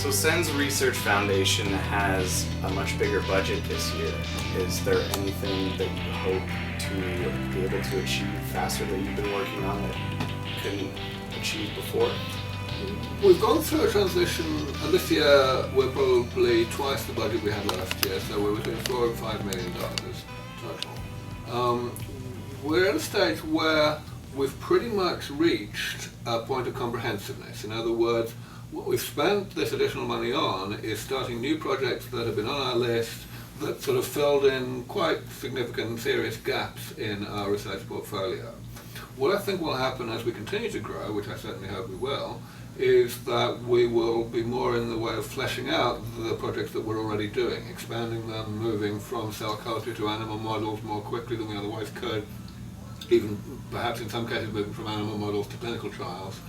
So SENS Research Foundation has a much bigger budget this year. Is there anything that you hope to be able to achieve faster that you've been working on that you couldn't achieve before? We've gone through a transition, and this year we're probably twice the budget we had last year, so we're between $4 and $5 million total. We're at a stage where we've pretty much reached a point of comprehensiveness. In other words, what we've spent this additional money on is starting new projects that have been on our list that sort of filled in quite significant and serious gaps in our research portfolio. What I think will happen as we continue to grow, which I certainly hope we will, is that we will be more in the way of fleshing out the projects that we're already doing, expanding them, moving from cell culture to animal models more quickly than we otherwise could, even perhaps in some cases moving from animal models to clinical trials.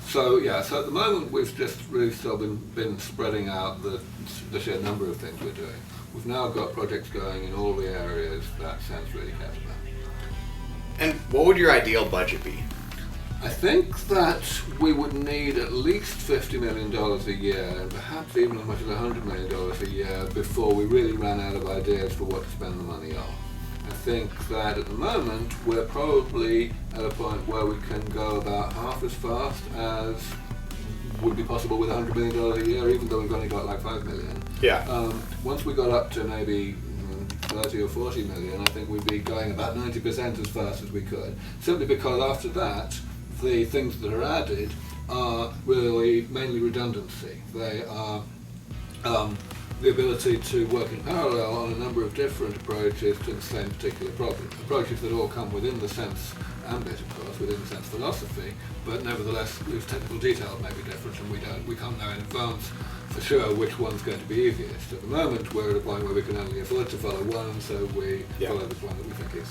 So at the moment we've just really still been spreading out the sheer number of things we're doing. We've now got projects going in all the areas that SENS really cares about. And what would your ideal budget be? I think that we would need at least $50 million a year, and perhaps even as much as $100 million a year before we really ran out of ideas for what to spend the money on. I think that at the moment we're probably at a point where we can go about half as fast as would be possible with $100 million a year, even though we've only got like $5 million. Yeah. Once we got up to maybe 30 or 40 million, I think we'd be going about 90% as fast as we could. Simply because after that, the things that are added are really mainly redundancy. They are the ability to work in parallel on a number of different approaches to the same particular problem. Approaches that all come within the SENS ambit, of course, within the SENS philosophy, but nevertheless whose technical details may be different, and we can't know in advance for sure which one's going to be easiest. At the moment we're at a point where we can only afford to follow one, so we follow the one that we think is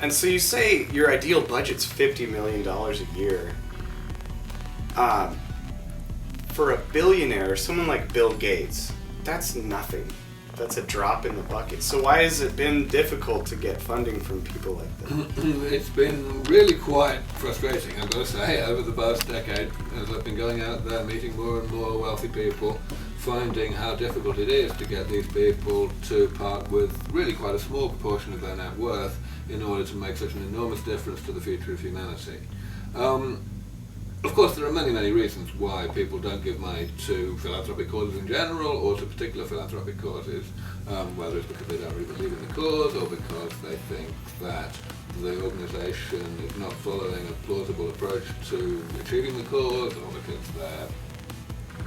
And so you say your ideal budget's $50 million a year. For a billionaire, someone like Bill Gates, that's nothing. That's a drop in the bucket. So why has it been difficult to get funding from people like that? It's been really quite frustrating, I've got to say, over the past decade, as I've been going out there meeting more and more wealthy people, finding how difficult it is to get these people to part with really quite a small proportion of their net worth in order to make such an enormous difference to the future of humanity. Of course, there are many, many reasons why people don't give money to philanthropic causes in general, or to particular philanthropic causes, whether it's because they don't really believe in the cause, or because they think that the organisation is not following a plausible approach to achieving the cause, or because their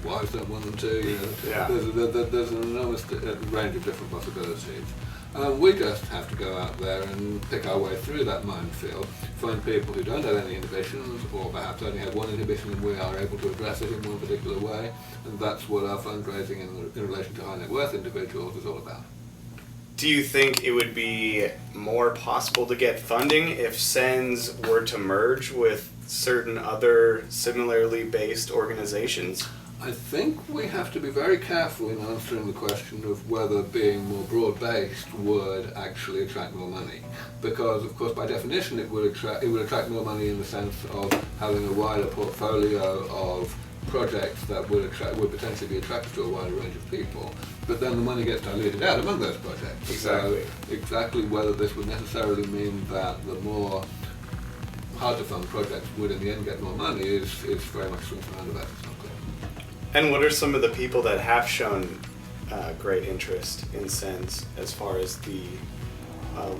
wives don't want them to. There's an enormous range of different possibilities. We just have to go out there and pick our way through that minefield, find people who don't have any inhibitions, or perhaps only have one inhibition and we are able to address it in one particular way, and that's what our fundraising in relation to high net worth individuals is all about. Do you think it would be more possible to get funding if SENS were to merge with certain other similarly based organizations? I think we have to be very careful in answering the question of whether being more broad-based would actually attract more money, because of course by definition it would attract more money in the sense of having a wider portfolio of projects that would potentially be attractive to a wider range of people, but then the money gets diluted out among those projects. Exactly. So exactly whether this would necessarily mean that the more hard to fund projects would in the end get more money is very much swings and roundabouts. It's not clear. And what are some of the people that have shown great interest in SENS as far as the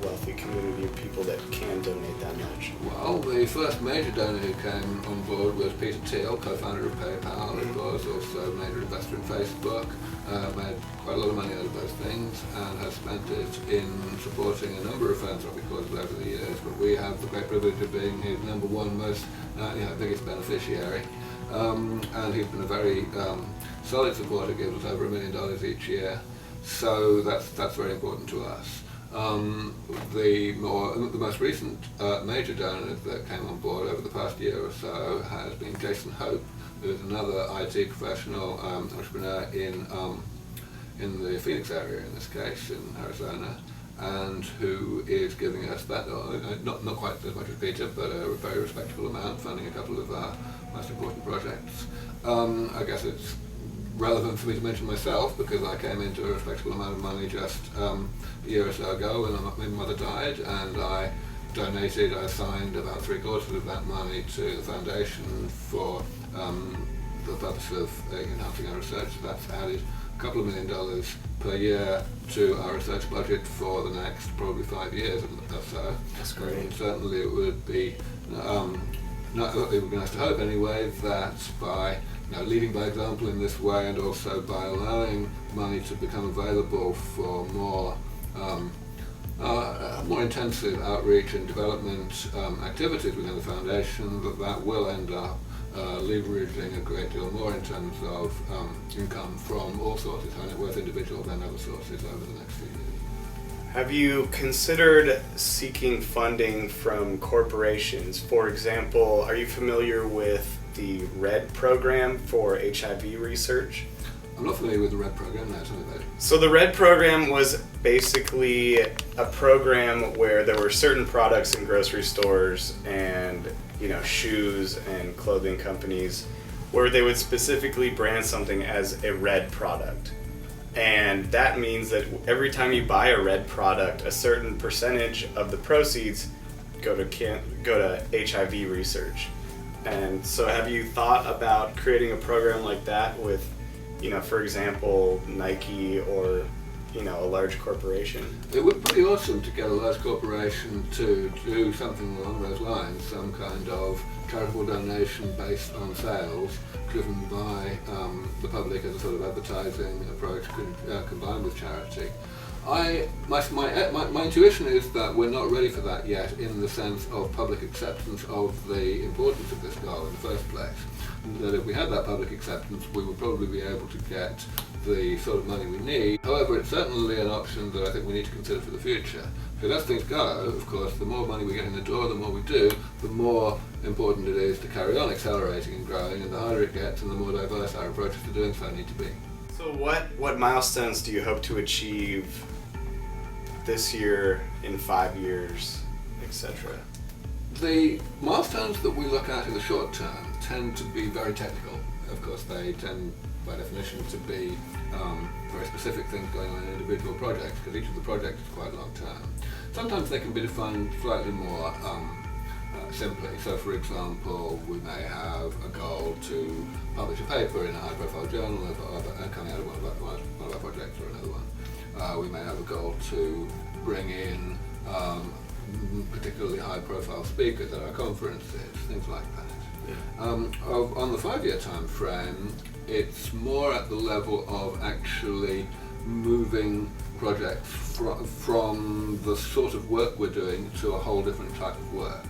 wealthy community of people that can donate that much? Well, the first major donor who came on board was Peter Thiel, co-founder of PayPal, of course, also a major investor in Facebook, made quite a lot of money out of those things and has spent it in supporting a number of philanthropic causes over the years, but we have the great privilege of being his number one most biggest beneficiary. And he's been a very solid supporter, gives us over $1 million each year, so that's very important to us. The most recent major donor that came on board over the past year or so has been Jason Hope, who is another IT professional entrepreneur in the Phoenix area, in this case, in Arizona. and who is giving us that, not quite as much as Peter, but a very respectable amount, funding a couple of our most important projects. I guess it's relevant for me to mention myself because I came into a respectable amount of money just a year or so ago when my mother died, and I assigned about 3/4 of that money to the foundation for the purpose of enhancing our research. So that's added a couple of $1 million per year to our research budget for the next probably 5 years or so. That's great. And certainly it would be it would be nice to hope anyway that by leading by example in this way, and also by allowing money to become available for more intensive outreach and development activities within the foundation, that will end up leveraging a great deal more in terms of income from all sources, high net worth individuals and other sources over the next few years. Have you considered seeking funding from corporations? For example, are you familiar with the RED program for HIV research? I'm not familiar with the RED program, no, tell me about it. So the RED program was basically a program where there were certain products in grocery stores and shoes and clothing companies where they would specifically brand something as a RED product. And that means that every time you buy a RED product, a certain percentage of the proceeds go to HIV research. And so have you thought about creating a program like that with, for example, Nike or, a large corporation? It would be pretty awesome to get a large corporation to do something along those lines, some kind of charitable donation based on sales, driven by the public as a sort of advertising approach combined with charity. My intuition is that we're not ready for that yet, in the sense of public acceptance of the importance of this goal in the first place. That if we had that public acceptance, we would probably be able to get the sort of money we need. However, it's certainly an option that I think we need to consider for the future. Because as things go, of course, the more money we get in the door, the more we do, the more important it is to carry on accelerating and growing, and the harder it gets and the more diverse our approaches to doing so need to be. So what milestones do you hope to achieve this year, in 5 years, etc.? The milestones that we look at in the short term tend to be very technical. Of course, they tend, by definition, to be very specific things going on in individual projects, because each of the projects is quite long term. Sometimes they can be defined slightly more simply. So, for example, we may have a goal to publish a paper in a high-profile journal coming out of one of our projects or another one. We may have a goal to bring in particularly high-profile speakers at our conferences, things like that. Yeah. On the 5-year time frame, it's more at the level of actually moving projects from the sort of work we're doing to a whole different type of work.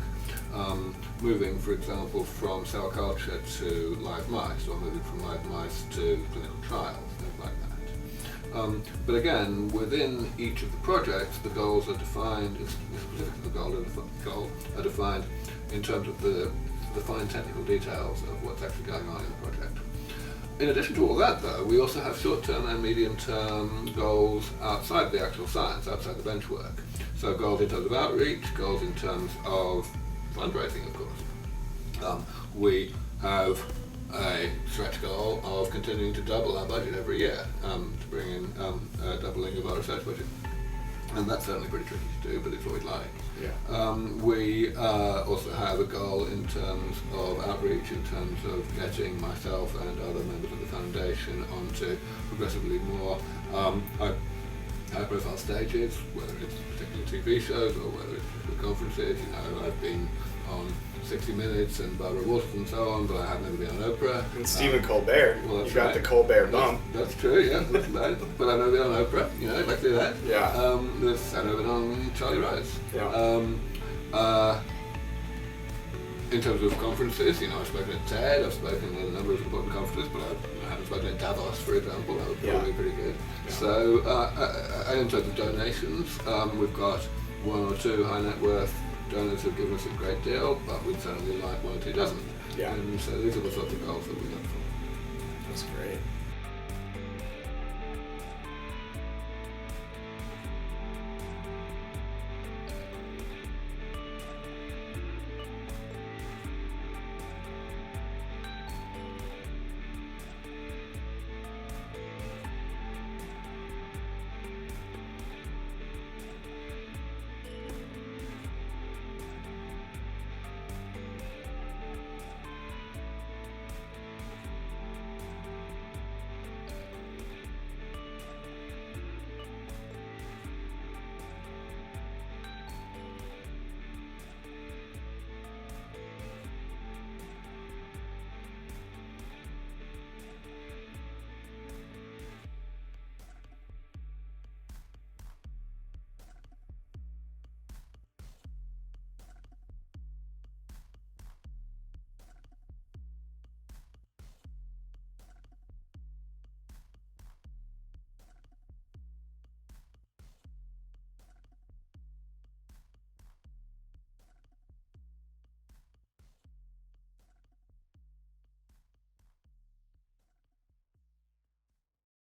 Moving, for example, from cell culture to live mice, or moving from live mice to clinical trials, things like that. But again, within each of the projects, the goals are defined, specific to the goal are defined in terms of the fine technical details of what's actually going on in the project. In addition to all that, though, we also have short-term and medium-term goals outside the actual science, outside the bench work. So goals in terms of outreach, goals in terms of fundraising, of course. We have a stretch goal of continuing to double our budget every year, to bring in a doubling of our research budget. And that's certainly pretty tricky to do, but it's what we'd like. Yeah. We also have a goal in terms of outreach, in terms of getting myself and other members of the foundation onto progressively more high-profile stages, whether it's particular TV shows or whether it's conferences. I've been on 60 Minutes and Barbara Walters and so on, but I have never been on Oprah. And Stephen Colbert. Well, you got the Colbert bump. That's true, yeah. But I've never been on Oprah, I'd like to do that. Yeah. I've never been on Charlie Rose. Yeah. In terms of conferences, I've spoken at TED, I've spoken at a number of important conferences, but I haven't spoken at Davos, for example. That would probably be pretty good. Yeah. So, in terms of donations, we've got 1 or 2 high net worth donors who've given us a great deal, but we'd certainly like 1 or 2 dozen. Yeah. And so these are the sorts of goals that we look for. That's great.